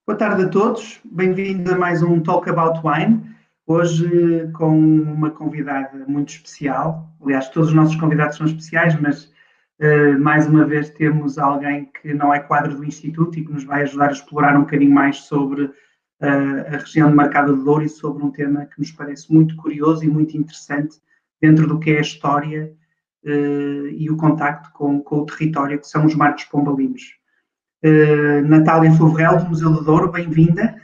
Boa tarde a todos, bem-vindos a mais um Talk About Wine. Hoje com uma convidada muito especial. Aliás, todos os nossos convidados são especiais, mas mais uma vez temos alguém que não é quadro do Instituto e que nos vai ajudar a explorar um bocadinho mais sobre a região de Marcada de Douro e sobre um tema que nos parece muito curioso e muito interessante dentro do que é a história e o contacto com o território, que são os Marcos Pombalinos. Natália Fovrel, do Museu do Douro, bem-vinda.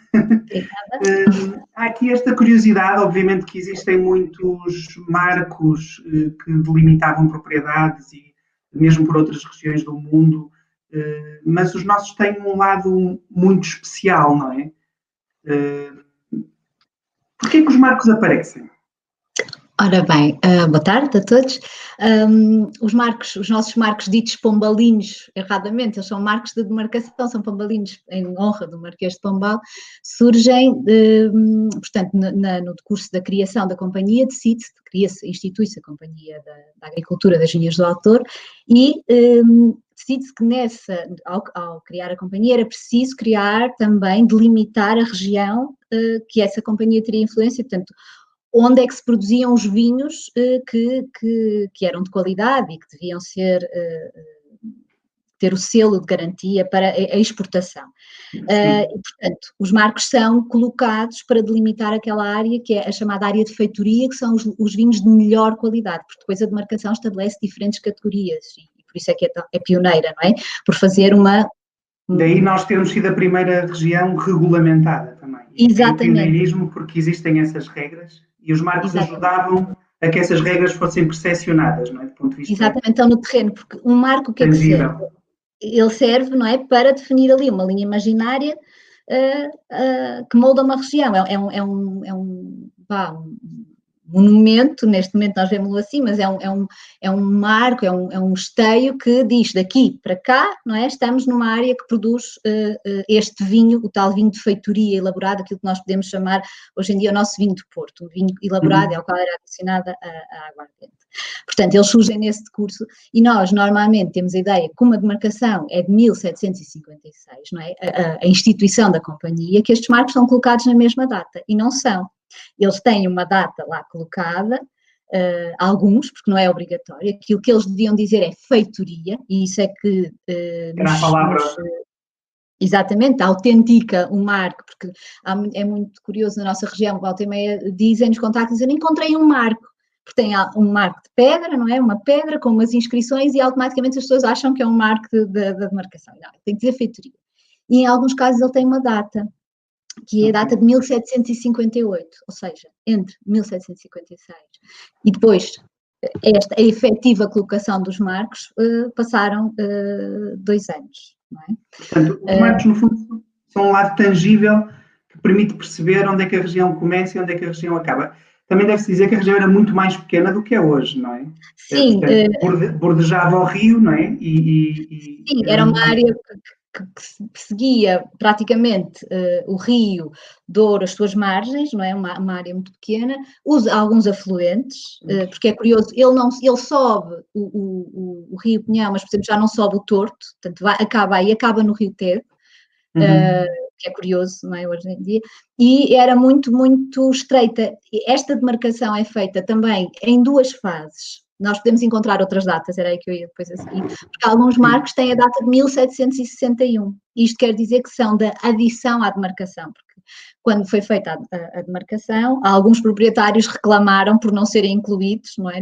Há aqui esta curiosidade, obviamente que existem muitos marcos que delimitavam propriedades e mesmo por outras regiões do mundo, mas os nossos têm um lado muito especial, não é? Porquê que os marcos aparecem? Ora bem, boa tarde a todos. Os nossos marcos ditos pombalinos, erradamente, eles são marcos de demarcação, são pombalinos em honra do Marquês de Pombal, surgem, portanto, no decurso da criação da companhia, institui-se a Companhia da Agricultura das Vinhas do Alto e decide-se que ao criar a companhia era preciso criar também, delimitar a região que essa companhia teria influência, portanto, onde é que se produziam os vinhos que eram de qualidade e que deviam ter o selo de garantia para a exportação. E, portanto, os marcos são colocados para delimitar aquela área que é a chamada área de feitoria, que são os vinhos de melhor qualidade, porque depois a demarcação estabelece diferentes categorias e por isso é que é pioneira, não é? Por fazer uma... Daí nós termos sido a primeira região regulamentada também. Exatamente. E o pioneirismo, porque existem essas regras e os marcos ajudavam a que essas regras fossem percepcionadas, não é? Do ponto de vista exatamente, estão no terreno, porque um marco o que é que serve? Ele serve, não é, para definir ali uma linha imaginária que molda uma região. É um monumento, neste momento nós vemos-lo assim, mas é um marco, é um esteio que diz daqui para cá, não é? Estamos numa área que produz este vinho, o tal vinho de feitoria elaborado, aquilo que nós podemos chamar hoje em dia o nosso vinho de Porto, um vinho elaborado ao qual era adicionada a aguardente. Portanto, eles surgem nesse decurso e nós normalmente temos a ideia que uma demarcação é de 1756, não é? A instituição da companhia, que estes marcos são colocados na mesma data e não são. Eles têm uma data lá colocada, alguns, porque não é obrigatório, aquilo que eles deviam dizer é feitoria, e isso é que exatamente, autentica o marco, porque é muito curioso na nossa região, volta e meia dizem nos contactos, eu encontrei um marco, porque tem um marco de pedra, não é? Uma pedra com umas inscrições e automaticamente as pessoas acham que é um marco da demarcação. Não, tem que dizer feitoria. E em alguns casos ele tem uma data, que é a data de 1758, ou seja, entre 1756 e depois a efetiva colocação dos marcos, passaram 2 anos, não é? Portanto, os marcos, no fundo, são um lado tangível que permite perceber onde é que a região começa e onde é que a região acaba. Também deve-se dizer que a região era muito mais pequena do que é hoje, não é? Sim. Portanto, bordejava o rio, não é? Sim, era uma área que seguia praticamente o rio Douro, as suas margens, não é? Uma área muito pequena, usa alguns afluentes, porque é curioso, ele sobe o rio Pinhão, mas, por exemplo, já não sobe o Torto, portanto, acaba no rio Tejo, que é curioso, não é, hoje em dia, e era muito, muito estreita. Esta demarcação é feita também em 2 fases. Nós podemos encontrar outras datas, era aí que eu ia depois a seguir, porque alguns marcos têm a data de 1761. Isto quer dizer que são da adição à demarcação, porque quando foi feita a demarcação, alguns proprietários reclamaram por não serem incluídos, não é?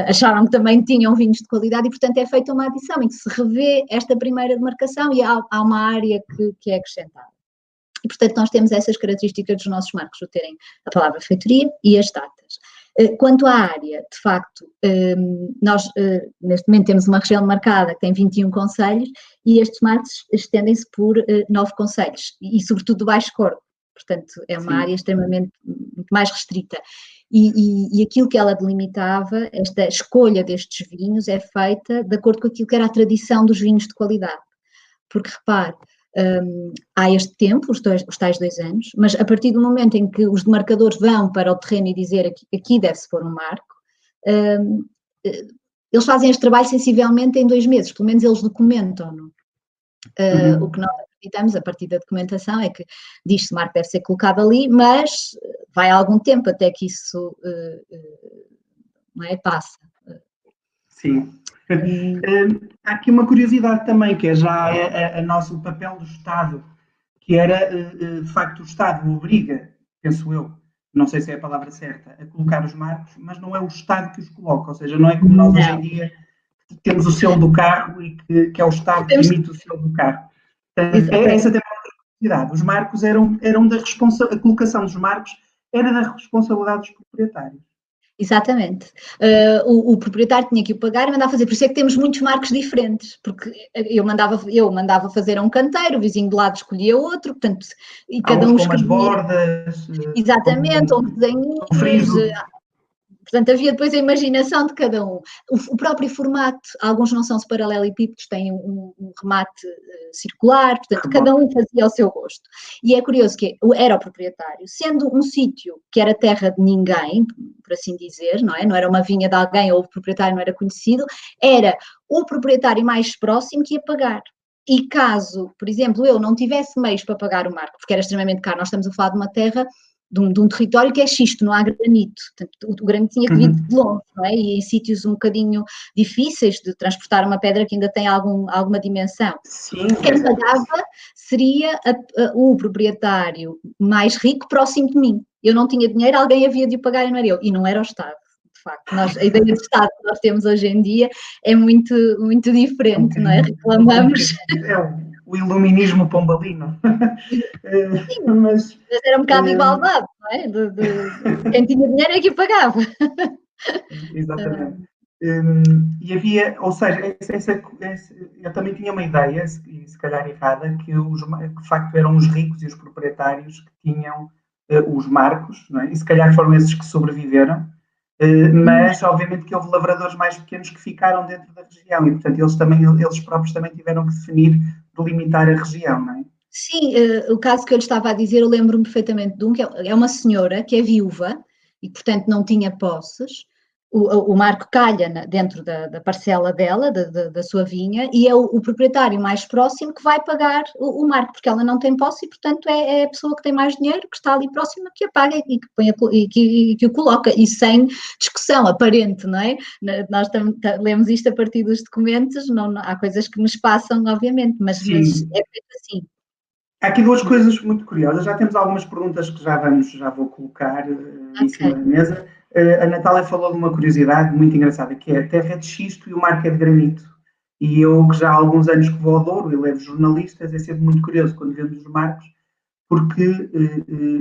Acharam que também tinham vinhos de qualidade e, portanto, é feita uma adição em que se revê esta primeira demarcação e há uma área que é acrescentada. E, portanto, nós temos essas características dos nossos marcos, o terem a palavra feitoria e as datas. Quanto à área, de facto, nós neste momento temos uma região demarcada que tem 21 concelhos e estes marcos estendem-se por 9 concelhos e, sobretudo, do Baixo Corpo. Portanto, é uma área extremamente muito mais restrita. E aquilo que ela delimitava, esta escolha destes vinhos é feita de acordo com aquilo que era a tradição dos vinhos de qualidade. Porque, repare, há este tempo, os tais 2 anos, mas a partir do momento em que os demarcadores vão para o terreno e dizer aqui deve-se pôr um marco, eles fazem este trabalho sensivelmente em 2 meses, pelo menos eles documentam-no. O que nós acreditamos, a partir da documentação, é que diz-se que o marco deve ser colocado ali, mas vai algum tempo até que isso não é, passa. Sim. Há aqui uma curiosidade também, que é já o papel do Estado, que era, de facto, o Estado obriga, penso eu, não sei se é a palavra certa, a colocar os marcos, mas não é o Estado que os coloca, ou seja, não é como nós hoje em dia temos o selo do carro e que é o Estado que emite o selo do carro. Portanto, essa também é outra curiosidade. Os marcos eram da responsabilidade, a colocação dos marcos era da responsabilidade dos proprietários. Exatamente. O proprietário tinha que o pagar e mandava fazer. Por isso é que temos muitos marcos diferentes, porque eu mandava fazer a um canteiro, o vizinho do lado escolhia outro, portanto, e cada um com umas escolhia. bordas, Exatamente, ou desenhinhos. Portanto, havia depois a imaginação de cada um. O próprio formato, alguns não são paralelepípedos, têm um remate circular, portanto, cada um fazia ao seu gosto. E é curioso que era o proprietário, sendo um sítio que era terra de ninguém, por assim dizer, não é? Não era uma vinha de alguém ou o proprietário não era conhecido, era o proprietário mais próximo que ia pagar. E caso, por exemplo, eu não tivesse meios para pagar o marco, porque era extremamente caro, nós estamos a falar de uma terra de um território que é xisto, não há granito. Portanto, o granito tinha que vir de longe, não é? E em sítios um bocadinho difíceis de transportar uma pedra que ainda tem alguma dimensão. Sim, quem pagava seria o proprietário mais rico próximo de mim. Eu não tinha dinheiro, alguém havia de o pagar e não era eu. E não era o Estado. De facto, a ideia de Estado que nós temos hoje em dia é muito, muito diferente, não é? Reclamamos. É o iluminismo pombalino. Mas era um bocado de igualdade, não é? Quem tinha dinheiro é que o pagava. Exatamente. E havia, ou seja, eu também tinha uma ideia, se calhar errada, que de facto eram os ricos e os proprietários que tinham os marcos, não é? E se calhar foram esses que sobreviveram, mas obviamente que houve lavradores mais pequenos que ficaram dentro da região e, portanto, eles próprios também tiveram que definir, delimitar a região, não é? Sim, o caso que eu lhe estava a dizer, eu lembro-me perfeitamente de um, que é uma senhora que é viúva e, portanto, não tinha posses. O marco calha dentro da parcela dela, da sua vinha, e é o proprietário mais próximo que vai pagar o marco, porque ela não tem posse e, portanto, é a pessoa que tem mais dinheiro, que está ali próxima, que a paga e que o coloca, e sem discussão aparente, não é? Nós lemos isto a partir dos documentos, não, há coisas que nos passam, obviamente, mas é feito assim. Há aqui duas coisas muito curiosas. Já temos algumas perguntas que já vou colocar em cima da mesa. A Natália falou de uma curiosidade muito engraçada, que é a terra é de xisto e o mar é de granito. E eu, que já há alguns anos que vou ao Douro e levo jornalistas, é sempre muito curioso quando vemos os marcos, porque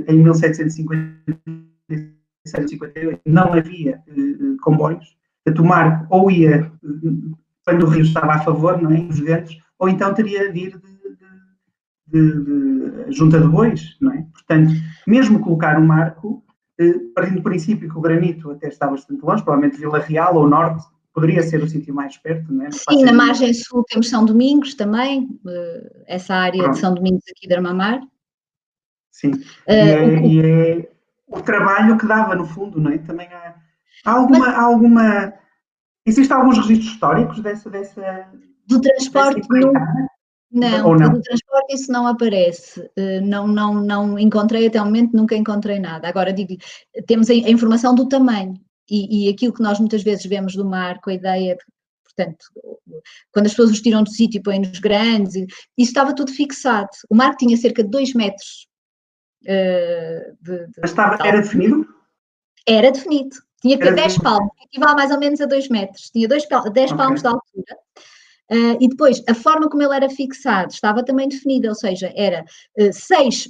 em 1757 não havia comboios. Portanto, o marco ou ia quando o rio estava a favor, não é, os ventos, ou então teria de ir de junta de bois, não é? Portanto, mesmo colocar um marco, partindo do princípio que o granito até está bastante longe, provavelmente Vila Real ou Norte, poderia ser o sítio mais perto, não é? Sim, na margem sul temos São Domingos também, essa área de São Domingos aqui de Armamar. Sim, e é o trabalho que dava, no fundo, não é? Também há alguma... Existem alguns registros históricos dessa do transporte, não, ou não? do transporte isso não aparece, não encontrei até o momento, nunca encontrei nada. Agora digo, temos a informação do tamanho e aquilo que nós muitas vezes vemos do mar, com a ideia de, portanto, quando as pessoas os tiram do sítio e põem-nos grandes, isso estava tudo fixado. O mar tinha cerca de 2 metros. Era definido? Era definido. Tinha que ter 10 palmos, que equivale mais ou menos a 2 metros. Tinha 10 palmos de altura. E depois, a forma como ele era fixado estava também definida, ou seja, era 6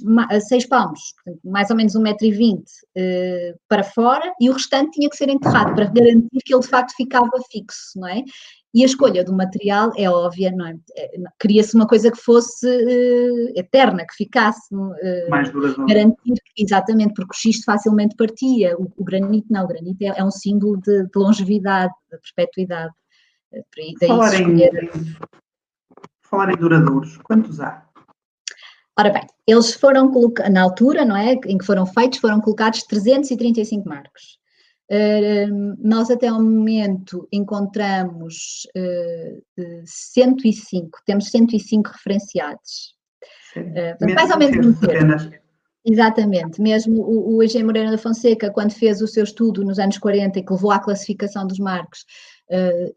palmos, mais ou menos 1,20 m para fora, e o restante tinha que ser enterrado, para garantir que ele de facto ficava fixo, não é? E a escolha do material é óbvia, não é? Queria-se uma coisa que fosse eterna, que ficasse, mais duradouro. Garantir, exatamente, porque o xisto facilmente partia, o granito não, o granito é um símbolo de longevidade, de perpetuidade. Falar em duradouros, quantos há? Ora bem, eles foram colocados, na altura, não é, em que foram feitos, foram colocados 335 marcos. Nós até ao momento encontramos 105, temos 105 referenciados. Mais ou menos um terço. Exatamente, mesmo o Eugênio Moreira da Fonseca, quando fez o seu estudo nos anos 40 e que levou à classificação dos marcos,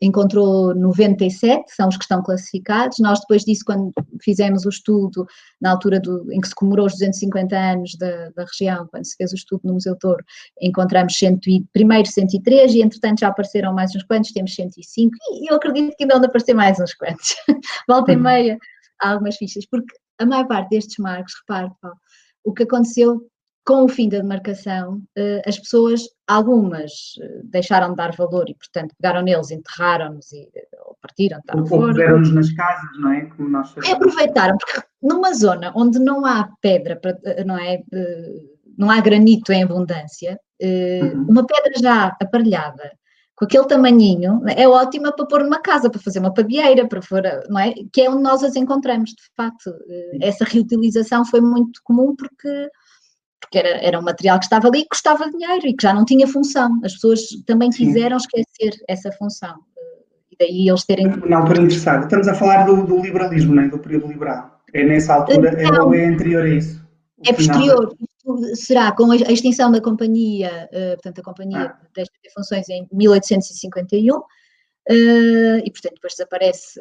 encontrou 97, são os que estão classificados. Nós, depois disso, quando fizemos o estudo, na altura em que se comemorou os 250 anos da região, quando se fez o estudo no Museu Touro, encontramos primeiro 103 e, entretanto, já apareceram mais uns quantos, temos 105, e eu acredito que ainda vão aparecer mais uns quantos. Volta e meia, há algumas fichas, porque a maior parte destes marcos, repare, Paulo, o que aconteceu com o fim da demarcação, as pessoas, algumas deixaram de dar valor e, portanto, pegaram neles, enterraram-nos ou partiram, ou puseram-nos nas casas, não é? Como nós sabemos. Aproveitaram, porque numa zona onde não há pedra, não é? Não há granito em abundância, uma pedra já aparelhada, com aquele tamanhinho, é ótima para pôr numa casa, para fazer uma pavieira, não é? Que é onde nós as encontramos, de facto. Essa reutilização foi muito comum porque era um material que estava ali e que custava dinheiro e que já não tinha função. As pessoas também quiseram esquecer essa função. E daí eles terem... Na altura interessada. Estamos a falar do liberalismo, não é? Do período liberal. É nessa altura ou é anterior a isso? É posterior. Será com a extinção da companhia, portanto, a companhia deixa de ter funções em 1851, e, portanto, depois desaparece,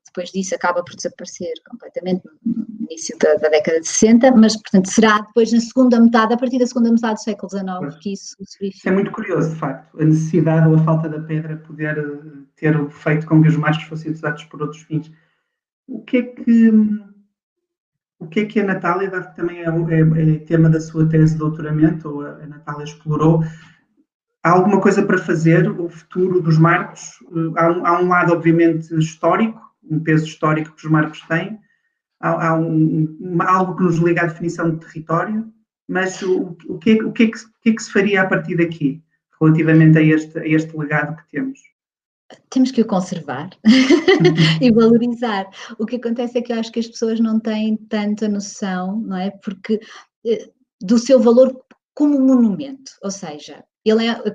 depois disso acaba por desaparecer completamente no início da década de 60, mas, portanto, será depois na segunda metade, a partir da segunda metade do século XIX, que isso se verifica. Isso é muito curioso, de facto, a necessidade ou a falta da pedra poder ter feito com que os marcos fossem usados por outros fins. O que é que a Natália, dado que também é tema da sua tese de doutoramento, ou a Natália explorou, há alguma coisa para fazer? O futuro dos marcos? Há um lado, obviamente, histórico, um peso histórico que os marcos têm, há algo que nos liga à definição de território, mas o que é que se faria a partir daqui, relativamente a este legado que temos? Temos que o conservar e valorizar. O que acontece é que eu acho que as pessoas não têm tanta noção, não é? Porque do seu valor como monumento, ou seja,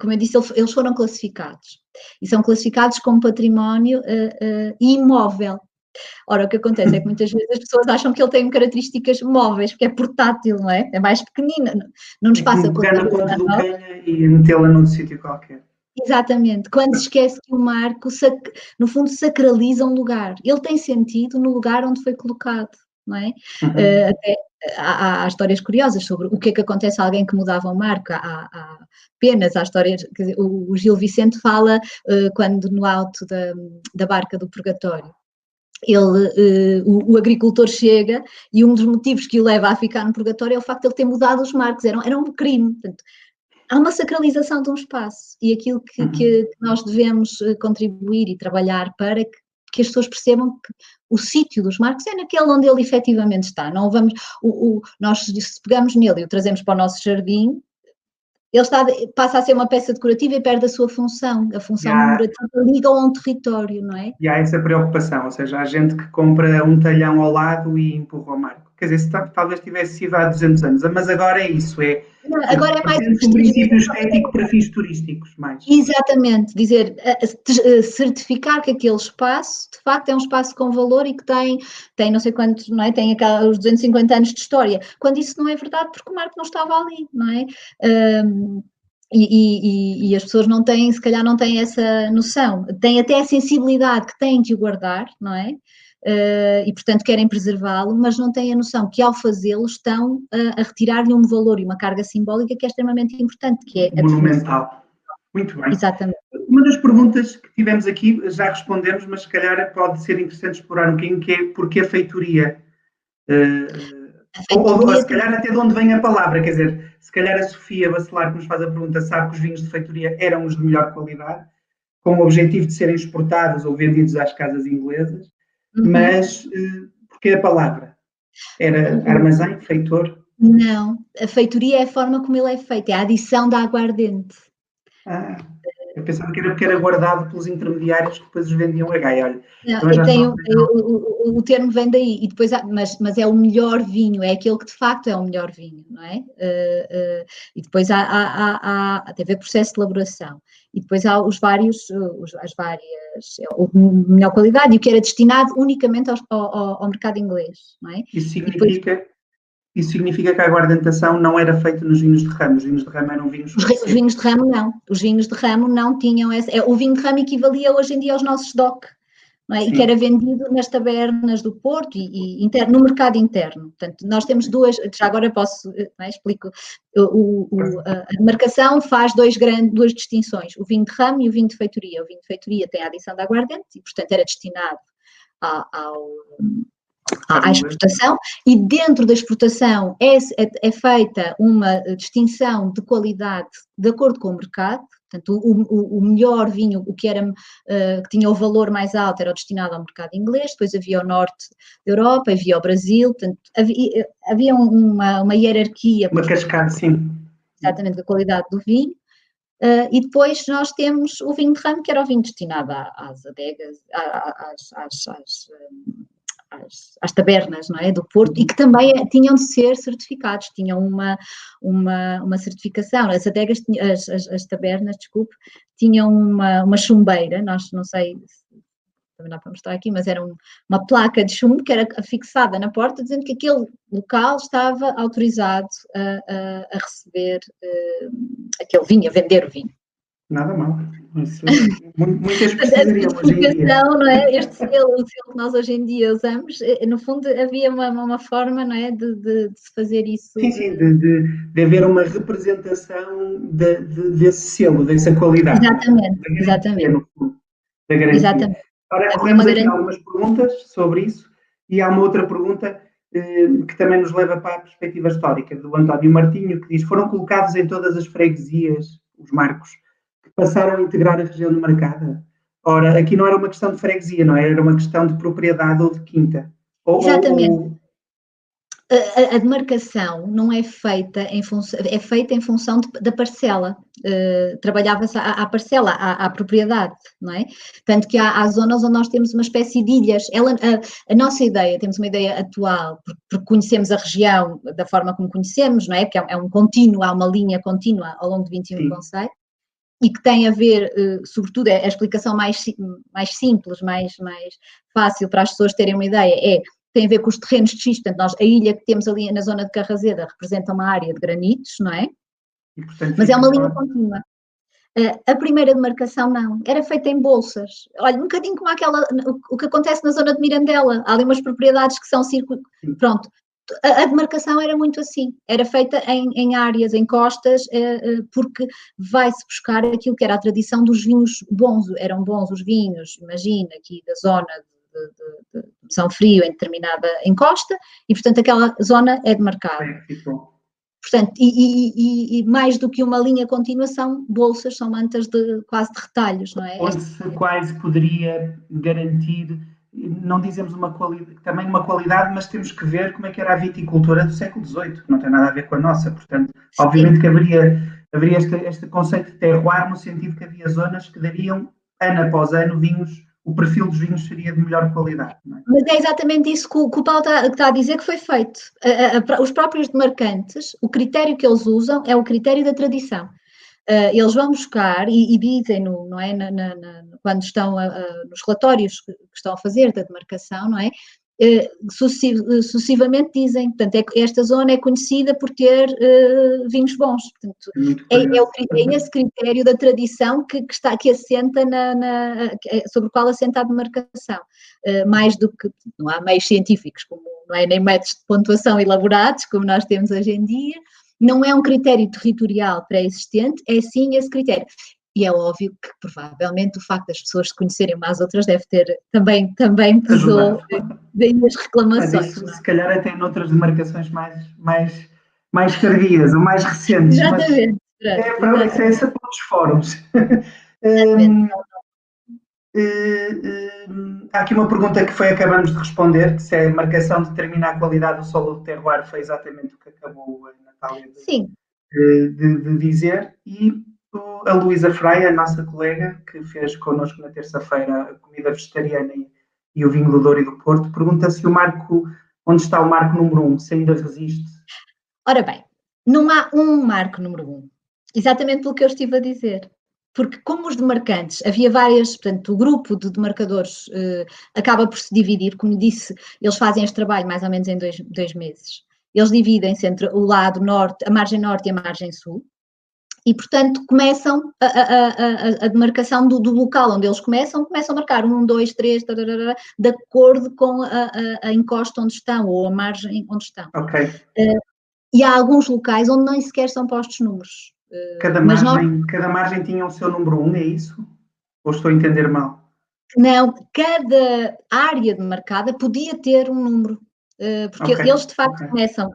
como eu disse, eles foram classificados e são classificados como património imóvel. Ora, o que acontece é que muitas vezes as pessoas acham que ele tem características móveis, porque é portátil, não é? É mais pequenino, não nos passa por pegar na ponta do canha e metê-la num sítio qualquer. Exatamente, quando se esquece que o marco, no fundo, sacraliza um lugar. Ele tem sentido no lugar onde foi colocado, não é? Até há histórias curiosas sobre o que é que acontece a alguém que mudava o marco. Há apenas, há histórias, quer dizer, o Gil Vicente fala quando no alto da barca do Purgatório. O agricultor chega e um dos motivos que o leva a ficar no Purgatório é o facto de ele ter mudado os marcos, era um crime. Portanto, há uma sacralização de um espaço e aquilo que nós devemos contribuir e trabalhar para que as pessoas percebam que o sítio dos marcos é naquele onde ele efetivamente está. Não vamos, nós se pegamos nele e o trazemos para o nosso jardim, ele passa a ser uma peça decorativa e perde a sua função. A função memorativa liga a um território, não é? E há essa preocupação, ou seja, há gente que compra um talhão ao lado e empurra o marco. Quer dizer, talvez tivesse sido há 200 anos, mas agora é isso, agora é mais um princípio estético para fins turísticos, mais. Exatamente, dizer, certificar que aquele espaço, de facto, é um espaço com valor e que tem não sei quantos, não é? Tem os 250 anos de história, quando isso não é verdade, porque o marco não estava ali, não é? E as pessoas não têm, se calhar não têm essa noção, têm até a sensibilidade que têm de o guardar, não é? E, portanto, querem preservá-lo, mas não têm a noção que, ao fazê-lo, estão a retirar-lhe um valor e uma carga simbólica que é extremamente importante, que é a monumental. Muito bem. Exatamente. Uma das perguntas que tivemos aqui, já respondemos, mas se calhar pode ser interessante explorar um bocadinho, que é porque a feitoria? Ou se calhar até de onde vem a palavra, quer dizer, se calhar a Sofia Bacelar, que nos faz a pergunta, sabe que os vinhos de feitoria eram os de melhor qualidade, com o objetivo de serem exportados ou vendidos às casas inglesas, mas porque a palavra? Era armazém, feitor? Não, a feitoria é a forma como ele é feito, é a adição da aguardente. Eu pensava que era porque era guardado pelos intermediários que depois os vendiam a Gaia. Olha, Não, também já estou a o termo vem daí, e depois mas é o melhor vinho, é aquele que de facto é o melhor vinho, não é? E depois tem a ver com o processo de elaboração, e depois há as várias, o melhor qualidade, e o que era destinado unicamente ao mercado inglês, não é? Isso E depois significa, isso significa que a aguardentação não era feita nos vinhos de ramo. Os vinhos de ramo eram vinhos mais os secos. vinhos de ramo não, os vinhos de ramo não tinham o vinho de ramo equivalia hoje em dia aos nossos DOC, não é? E que era vendido nas tabernas do Porto e no mercado interno. Portanto, nós temos duas, já agora posso, não é? Explico, a demarcação faz duas distinções, o vinho de ramo e o vinho de feitoria. O vinho de feitoria tem a adição de aguardente e, portanto, era destinado à exportação, e dentro da exportação é feita uma distinção de qualidade de acordo com o mercado. Portanto, o melhor vinho, o que que tinha o valor mais alto, era o destinado ao mercado inglês, depois havia o norte da Europa, havia o Brasil, portanto, havia uma hierarquia. Uma cascata, sim. Exatamente, da qualidade do vinho. E depois nós temos o vinho de ramo, que era o vinho destinado às adegas, às tabernas, não é, do Porto, e que também tinham de ser certificados, tinham uma certificação. As adegas, as tabernas, desculpe, tinham uma chumbeira, nós não sei, também não para mostrar aqui, mas era uma placa de chumbo que era fixada na porta, dizendo que aquele local estava autorizado a receber aquele vinho, a vender o vinho. Nada mal. Isso, muitas precisariam hoje em dia. Não é? O selo que nós hoje em dia usamos, no fundo havia uma forma, não é, de se fazer isso. Sim, de haver uma representação desse selo, dessa qualidade. Exatamente, Da garantia, exatamente. no fundo, da garantia. Exatamente. Ora, corremos aqui algumas perguntas sobre isso, e há uma outra pergunta que também nos leva para a perspectiva histórica, do António Martinho, que diz: foram colocados em todas as freguesias os marcos que passaram a integrar a região demarcada? Ora, aqui não era uma questão de freguesia, não é? Era uma questão de propriedade ou de quinta. Exatamente. A demarcação não é feita é feita em função da parcela. Trabalhava-se à parcela, à propriedade, não é? Tanto que há zonas onde nós temos uma espécie de ilhas. A nossa ideia, temos uma ideia atual, porque conhecemos a região da forma como conhecemos, não é? Porque é um contínuo, há uma linha contínua ao longo de 21 concelhos, e que tem a ver, sobretudo, a explicação mais simples, mais fácil para as pessoas terem uma ideia, tem a ver com os terrenos de xisto. Portanto, a ilha que temos ali na zona de Carrazeda representa uma área de granitos, não é? E, portanto, mas é uma linha contínua. A primeira demarcação não, era feita em bolsas. Olha, um bocadinho como o que acontece na zona de Mirandela, há ali umas propriedades que são círculos. Pronto, a demarcação era muito assim, era feita em áreas, em costas, porque vai-se buscar aquilo que era a tradição dos vinhos bons. Eram bons os vinhos, imagina, aqui da zona de São Frio, em determinada encosta, e portanto aquela zona é demarcada. Portanto, e mais do que uma linha contínua, são bolsas, são mantas quase de retalhos, não é? Onde se quase poderia garantir, não dizemos também uma qualidade, mas temos que ver como é que era a viticultura do século XVIII, que não tem nada a ver com a nossa. Portanto, obviamente que haveria este conceito de terroir, no sentido que havia zonas que dariam, ano após ano, vinhos, o perfil dos vinhos seria de melhor qualidade. Não é? Mas é exatamente isso que o Paulo está a dizer que foi feito. Os próprios demarcantes, o critério que eles usam é o critério da tradição. Eles vão buscar e dizem, não é, quando estão nos relatórios que estão a fazer da demarcação, não é? Sucessivamente dizem, portanto, esta zona é conhecida por ter vinhos bons. Portanto, é esse critério da tradição que assenta sobre o qual assenta a demarcação. Mais do que, não há meios científicos, como, não é, nem métodos de pontuação elaborados, como nós temos hoje em dia. Não é um critério territorial pré-existente, é sim esse critério. E é óbvio que, provavelmente, o facto das pessoas se conhecerem umas às outras deve ter também pesou daí as reclamações. Mas isso, se calhar, até noutras demarcações mais tardias ou mais recentes. Exatamente. Mas essa para outros fóruns. Há aqui uma pergunta que acabamos de responder, que se a marcação determina a qualidade do solo do terroir, foi exatamente o que acabou a Natália de dizer. E a Luísa Freia, a nossa colega, que fez connosco na terça-feira a comida vegetariana e o vinho do Douro e do Porto, pergunta se o marco, onde está o marco número 1, se ainda resiste. Ora bem, não há um marco número 1, exatamente pelo que eu estive a dizer. Porque como os demarcantes, havia várias, portanto, o grupo de demarcadores acaba por se dividir, como disse, eles fazem este trabalho mais ou menos em dois meses. Eles dividem-se entre o lado norte, a margem norte e a margem sul, e, portanto, começam a demarcação do local onde eles começam a marcar 1, 2, 3, tararara, de acordo com a encosta onde estão, ou a margem onde estão. Ok. E há alguns locais onde nem sequer são postos números. Cada margem tinha o seu número 1, é isso? Ou estou a entender mal? Não, cada área demarcada podia ter um número, porque eles de facto começam,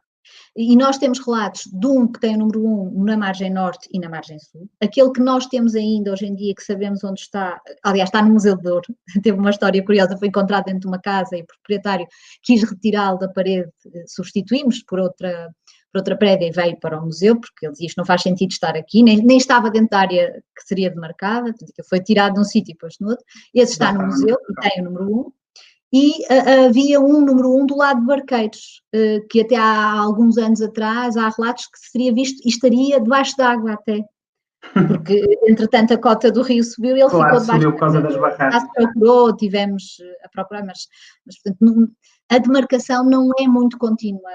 e nós temos relatos de um que tem o número 1 na margem norte e na margem sul. Aquele que nós temos ainda hoje em dia, que sabemos onde está, aliás, está no Museu de Douro, teve uma história curiosa, foi encontrado dentro de uma casa e o proprietário quis retirá-lo da parede, substituímos por outra prédia e veio para o museu, porque ele dizia isto não faz sentido estar aqui, nem estava dentro da área que seria demarcada, foi tirado de um sítio e posto no outro. Esse está no museu e tem o número 1. E havia um número 1 do lado de Barqueiros, que até há alguns anos atrás há relatos que se teria visto e estaria debaixo d'água até, porque entretanto a cota do rio subiu e ele ficou debaixo subiu por causa das barragens. Se procurou, tivemos a procurar, mas portanto, a demarcação não é muito contínua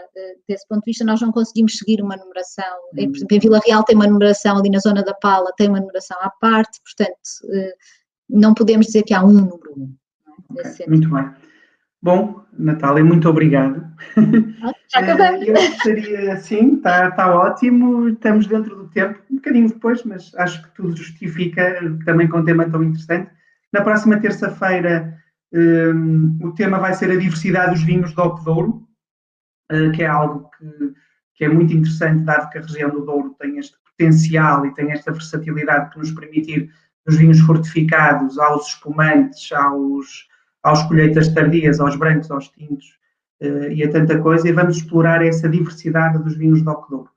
desse ponto de vista, nós não conseguimos seguir uma numeração, por exemplo, em Vila Real tem uma numeração, ali na zona da Pala tem uma numeração à parte, portanto não podemos dizer que há um número 1. Okay, muito bem. Bom, Natália, muito obrigado. Já acabamos. Eu gostaria, sim, está ótimo, estamos dentro do tempo, um bocadinho depois, mas acho que tudo justifica, também com um tema tão interessante. Na próxima terça-feira, o tema vai ser a diversidade dos vinhos do Douro, que é algo que é muito interessante, dado que a região do Douro tem este potencial e tem esta versatilidade que nos permitir, dos vinhos fortificados aos espumantes, aos colheitas tardias, aos brancos, aos tintos e a tanta coisa, e vamos explorar essa diversidade dos vinhos do Douro,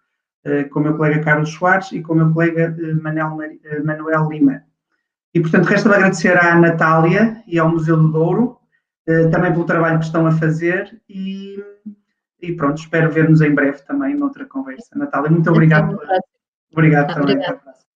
com o meu colega Carlos Soares e com o meu colega Manuel Lima. E, portanto, resta-me agradecer à Natália e ao Museu do Douro, também pelo trabalho que estão a fazer e pronto, espero ver-nos em breve também noutra conversa. Natália, muito obrigado. Obrigado também. Até a próxima.